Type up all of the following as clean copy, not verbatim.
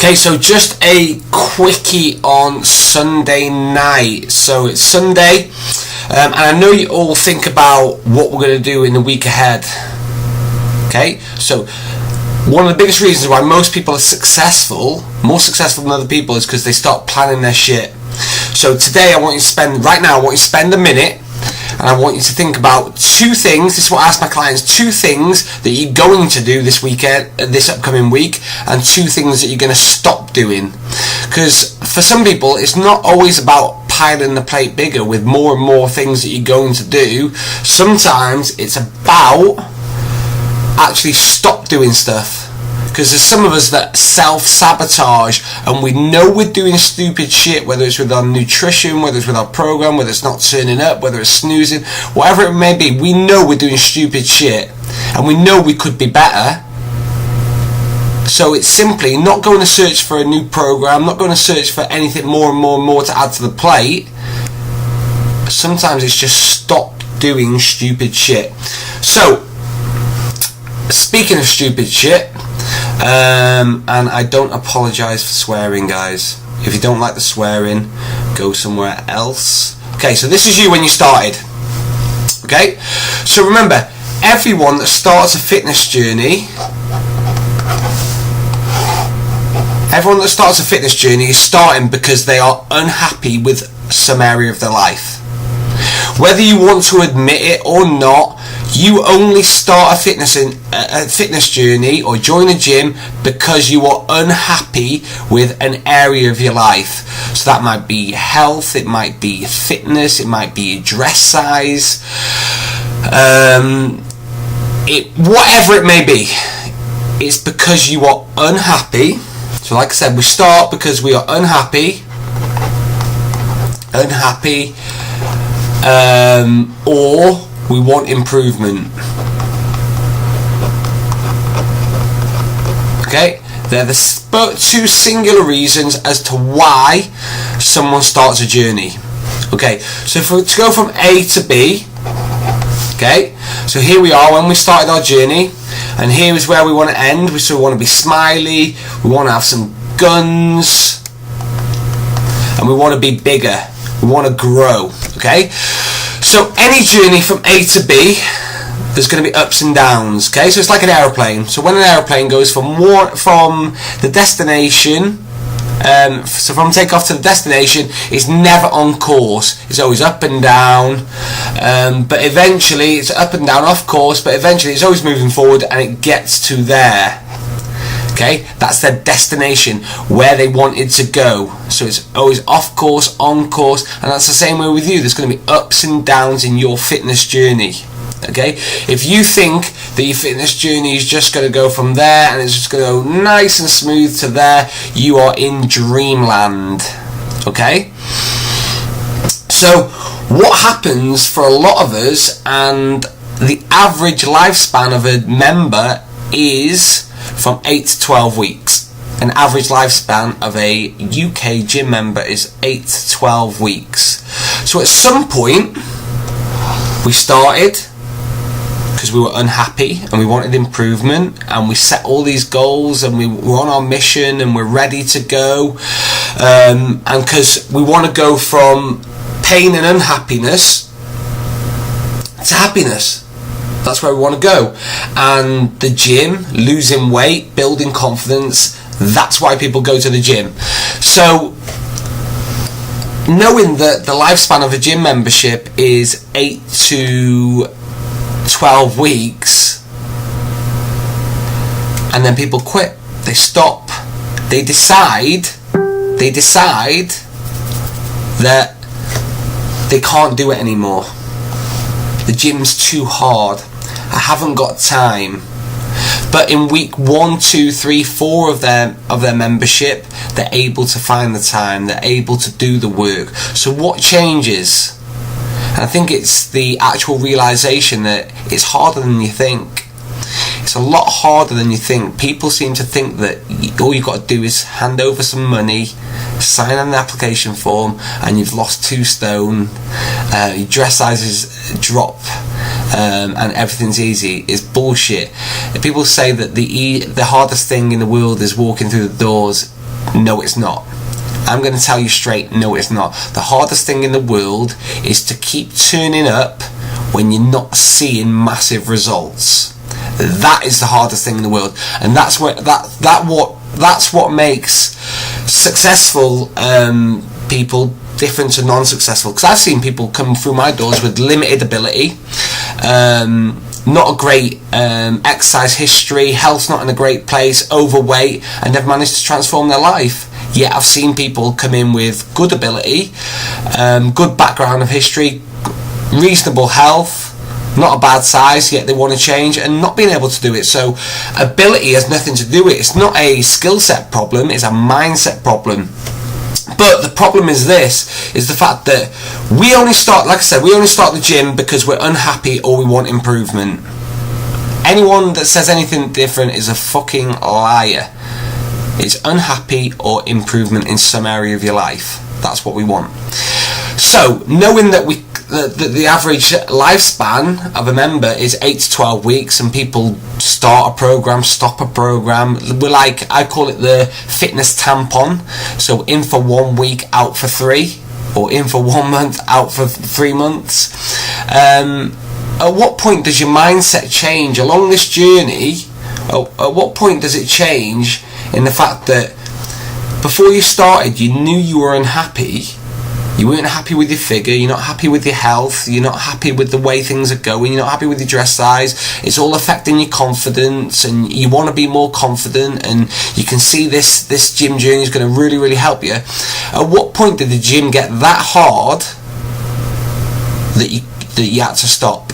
Okay, so just a quickie on Sunday night. So it's Sunday, and I know you all think about what we're going to do in the week ahead. Okay, so one of the biggest reasons why most people are successful, more successful than other people, is because they start planning their shit. So today I want you to spend a minute, and I want you to think about two things. This is what I ask my clients: two things that you're going to do this weekend, this upcoming week, and two things that you're going to stop doing. Because for some people, it's not always about piling the plate bigger with more and more things that you're going to do. Sometimes it's about actually stop doing stuff. Because there's some of us that self-sabotage, and we know we're doing stupid shit, whether it's with our nutrition, whether it's with our program, whether it's not turning up, whether it's snoozing, whatever it may be. We know we're doing stupid shit, and we know we could be better. So it's simply not going to search for a new program, not going to search for anything more and more and more to add to the plate. Sometimes it's just stop doing stupid shit. So, speaking of stupid shit, and I don't apologise for swearing, guys. If you don't like the swearing, go somewhere else. Okay, so this is you when you started. Okay, so remember, everyone that starts a fitness journey, is starting because they are unhappy with some area of their life. Whether you want to admit it or not, you only start a fitness journey or join a gym because you are unhappy with an area of your life. So that might be health, it might be fitness, it might be dress size, whatever it may be. It's because you are unhappy. So like I said, we start because we are unhappy, or we want improvement. Okay, they're the two singular reasons as to why someone starts a journey. Okay, so to go from A to B. Okay, so here we are when we started our journey, and here is where we want to end. So we want to be smiley, we want to have some guns, and we want to be bigger, we want to grow. Okay, so any journey from A to B, there's going to be ups and downs. Okay, so it's like an aeroplane. So when an aeroplane goes from the destination, so from takeoff to the destination, it's never on course. It's always up and down, but eventually it's up and down, off course, but eventually it's always moving forward and it gets to there. Okay, that's their destination, where they wanted to go. So it's always off course, on course, and that's the same way with you. There's going to be ups and downs in your fitness journey. Okay, if you think that your fitness journey is just going to go from there and it's just going to go nice and smooth to there, you are in dreamland. Okay, so what happens for a lot of us, and the average lifespan of a member is from 8 to 12 weeks. An average lifespan of a UK gym member is 8 to 12 weeks. So at some point we started because we were unhappy and we wanted improvement, and we set all these goals and we were on our mission and we're ready to go, and because we want to go from pain and unhappiness to happiness. That's where we want to go. And the gym, losing weight, building confidence, that's why people go to the gym. So knowing that the lifespan of a gym membership is 8 to 12 weeks, and then people quit, they stop, they decide that they can't do it anymore. The gym's too hard, I haven't got time. But in week 1, 2, 3, 4 of their membership, they're able to find the time, they're able to do the work. So what changes? And I think it's the actual realization that it's harder than you think. It's a lot harder than you think. People seem to think that all you've got to do is hand over some money, sign an application form, and you've lost 2 stone, your dress sizes drop, and everything's easy. It's bullshit. If people say that the hardest thing in the world is walking through the doors, No, it's not. I'm going to tell you straight, no, it's not. The hardest thing in the world is to keep turning up when you're not seeing massive results. That is the hardest thing in the world, and that's what makes successful people different to non-successful. Because I've seen people come through my doors with limited ability, not a great exercise history, health's not in a great place, overweight, and they've managed to transform their life. Yet I've seen people come in with good ability, good background of history, reasonable health, not a bad size, yet they want to change and not being able to do it. So ability has nothing to do with it. It's not a skill set problem, it's a mindset problem. But the problem is this, is the fact that we only start, like I said, we only start the gym because we're unhappy or we want improvement. Anyone that says anything different is a fucking liar. It's unhappy or improvement in some area of your life. That's what we want. So, knowing that the average lifespan of a member is 8 to 12 weeks, and people start a program, stop a program. We're like, I call it the fitness tampon. So in for 1 week, out for 3, or in for 1 month, out for 3 months. At what point does your mindset change along this journey? At what point does it change in the fact that before you started, you knew you were unhappy? You weren't happy with your figure, you're not happy with your health, you're not happy with the way things are going, you're not happy with your dress size, it's all affecting your confidence, and you want to be more confident, and you can see this gym journey is going to really, really help you. At what point did the gym get that hard that you had to stop?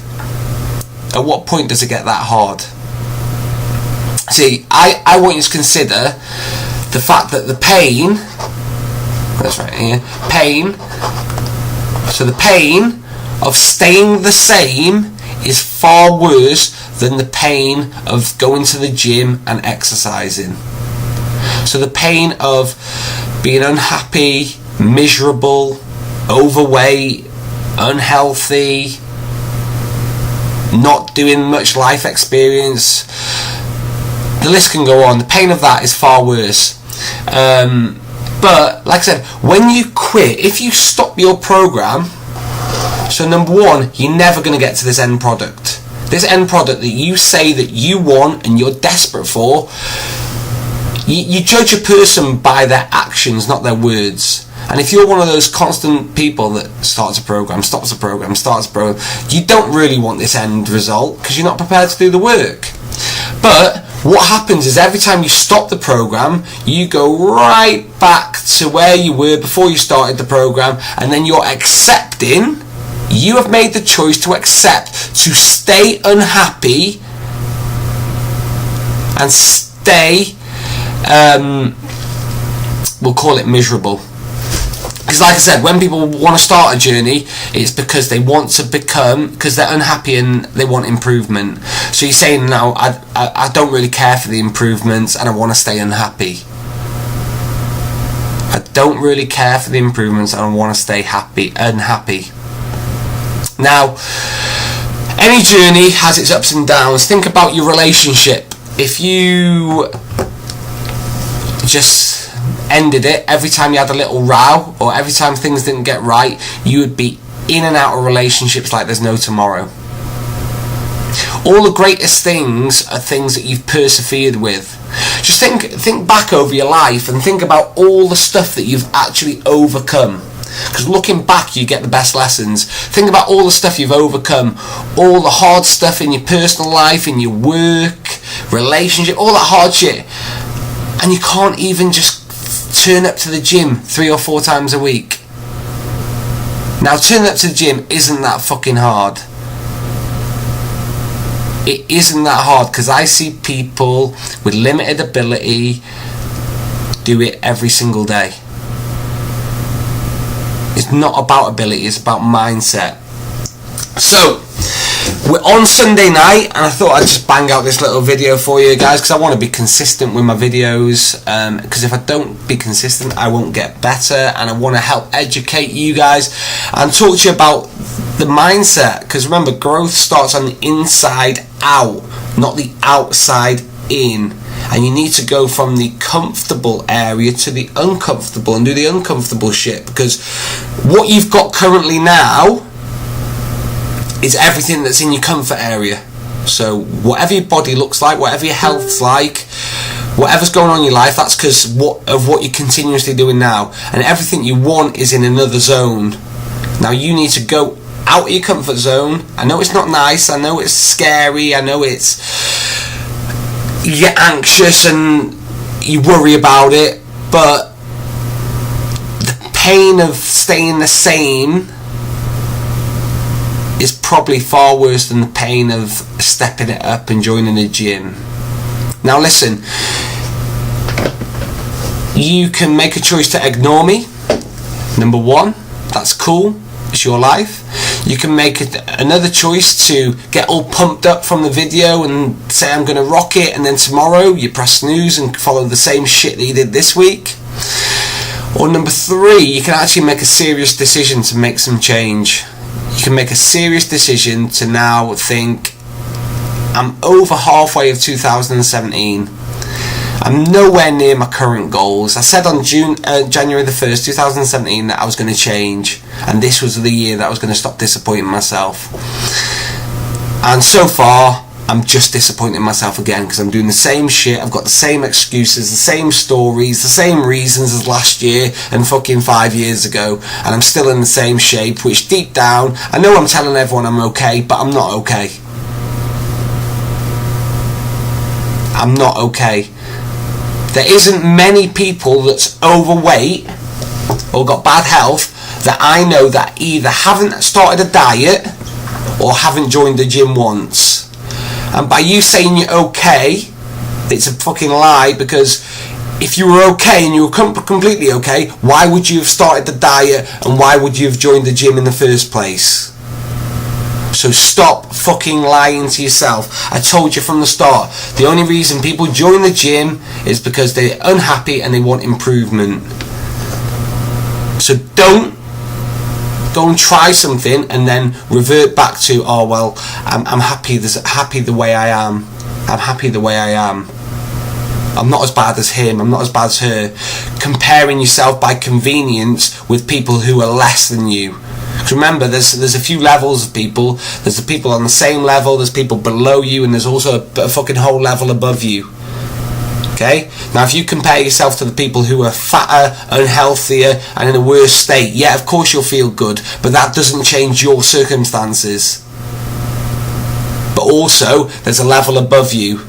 At what point does it get that hard? See, I want you to consider the fact that the pain, that's right here, pain, so the pain of staying the same is far worse than the pain of going to the gym and exercising. So the pain of being unhappy, miserable, overweight, unhealthy, not doing much life experience, the list can go on. The pain of that is far worse. But like I said, when you quit, if you stop your program, so number one, you're never going to get to this end product. This end product that you say that you want and you're desperate for, you judge a person by their actions, not their words. And if you're one of those constant people that starts a program, stops a program, starts a program, you don't really want this end result because you're not prepared to do the work. But what happens is every time you stop the program, you go right back to where you were before you started the program, and then you're accepting, you have made the choice to accept, to stay unhappy and stay, we'll call it miserable. Because like I said, when people want to start a journey, it's because they want to become, because they're unhappy and they want improvement. So you're saying now, I don't really care for the improvements and I want to stay unhappy. I don't really care for the improvements and I want to stay unhappy. Now, any journey has its ups and downs. Think about your relationship. If you just ended it every time you had a little row, or every time things didn't get right, you would be in and out of relationships like there's no tomorrow. All the greatest things are things that you've persevered with. Just think back over your life and think about all the stuff that you've actually overcome, because looking back you get the best lessons. Think about all the stuff you've overcome, all the hard stuff in your personal life, in your work, relationship, all that hard shit, and you can't even just turn up to the gym 3 or 4 times a week. Now, turning up to the gym isn't that fucking hard. It isn't that hard, because I see people with limited ability do it every single day. It's not about ability, it's about mindset. So, we're on Sunday night, and I thought I'd just bang out this little video for you guys, because I want to be consistent with my videos, because if I don't be consistent I won't get better, and I want to help educate you guys and talk to you about the mindset, because remember, growth starts on the inside out, not the outside in. and you need to go from the comfortable area to the uncomfortable and do the uncomfortable shit, because what you've got currently now is everything that's in your comfort area. So whatever your body looks like, whatever your health's like, whatever's going on in your life, that's because of what you're continuously doing now. And everything you want is in another zone. Now you need to go out of your comfort zone. I know it's not nice, I know it's scary, I know you get anxious and you worry about it, but the pain of staying the same is probably far worse than the pain of stepping it up and joining a gym. Now listen, you can make a choice to ignore me. Number one, that's cool, it's your life. You can make another choice to get all pumped up from the video and say I'm going to rock it, and then tomorrow you press snooze and follow the same shit that you did this week. Or number three, you can actually make a serious decision to make some change. You can make a serious decision to now think, I'm over halfway of 2017. I'm nowhere near my current goals. I said on January the 1st, 2017 that I was going to change, and this was the year that I was going to stop disappointing myself. And so far, I'm just disappointing myself again, because I'm doing the same shit. I've got the same excuses, the same stories, the same reasons as last year and fucking 5 years ago, and I'm still in the same shape, which deep down, I know I'm telling everyone I'm okay, but I'm not okay. I'm not okay. There isn't many people that's overweight or got bad health that I know that either haven't started a diet or haven't joined the gym once. And by you saying you're okay, it's a fucking lie, because if you were okay and you were completely okay, why would you have started the diet and why would you have joined the gym in the first place? So stop fucking lying to yourself. I told you from the start, the only reason people join the gym is because they're unhappy and they want improvement. So don't go and try something and then revert back to, oh well, I'm happy the way I am. I'm happy the way I am. I'm not as bad as him, I'm not as bad as her. Comparing yourself by convenience with people who are less than you. Remember, there's a few levels of people. There's the people on the same level, there's people below you, and there's also a fucking whole level above you. Okay? Now, if you compare yourself to the people who are fatter, unhealthier, and in a worse state, yeah, of course you'll feel good, but that doesn't change your circumstances. But also, there's a level above you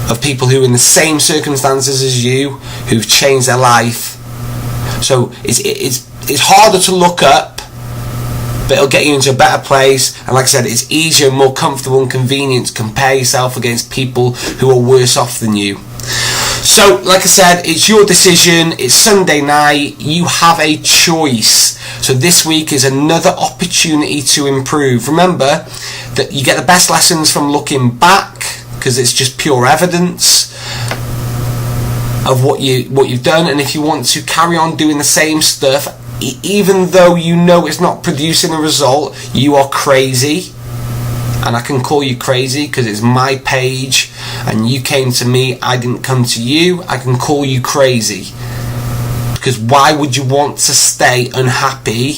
of people who are in the same circumstances as you, who've changed their life. So it's harder to look up, but it'll get you into a better place. And like I said, it's easier, more comfortable and convenient to compare yourself against people who are worse off than you. So like I said, it's your decision. It's Sunday night, you have a choice. So this week is another opportunity to improve. Remember that you get the best lessons from looking back, because it's just pure evidence of what you've done. And if you want to carry on doing the same stuff, even though you know it's not producing a result, you are crazy. And I can call you crazy because it's my page and you came to me, I didn't come to you. I can call you crazy, because why would you want to stay unhappy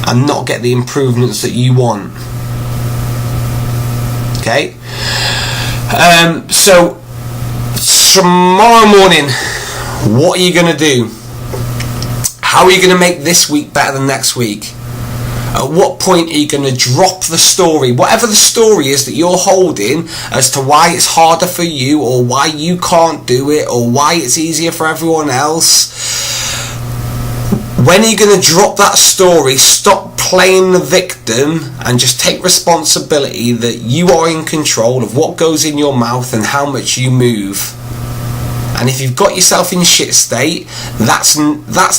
and not get the improvements that you want? Okay? So tomorrow morning, what are you going to do? How are you going to make this week better than next week? At what point are you going to drop the story? Whatever the story is that you're holding as to why it's harder for you, or why you can't do it, or why it's easier for everyone else. When are you going to drop that story, stop playing the victim, and just take responsibility that you are in control of what goes in your mouth and how much you move? And if you've got yourself in shit state, that's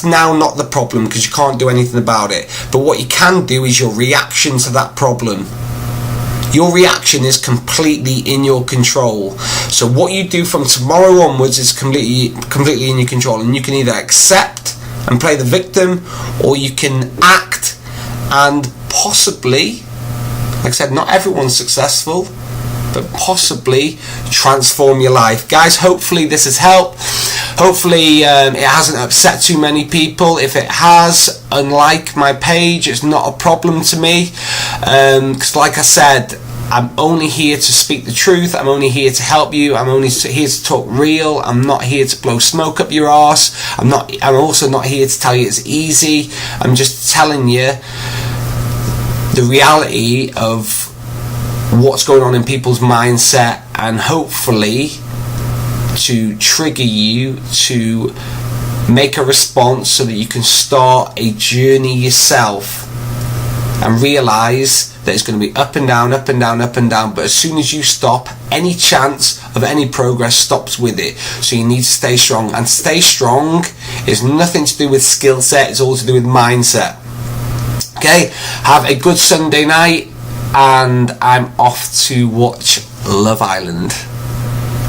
now not the problem, because you can't do anything about it. But what you can do is your reaction to that problem. Your reaction is completely in your control. So what you do from tomorrow onwards is completely in your control. And you can either accept and play the victim, or you can act and possibly, like I said, not everyone's successful, but possibly transform your life. Guys, hopefully this has helped. Hopefully it hasn't upset too many people. If it has, unlike my page, it's not a problem to me, because like I said, I'm only here to speak the truth. I'm only here to help you. I'm only here to talk real. I'm not here to blow smoke up your arse. I'm also not here to tell you it's easy. I'm just telling you the reality of what's going on in people's mindset, and hopefully to trigger you to make a response so that you can start a journey yourself and realise that it's going to be up and down, up and down, up and down, but as soon as you stop, any chance of any progress stops with it. So you need to stay strong, and stay strong is nothing to do with skill set, it's all to do with mindset. Okay, have a good Sunday night, and I'm off to watch Love Island.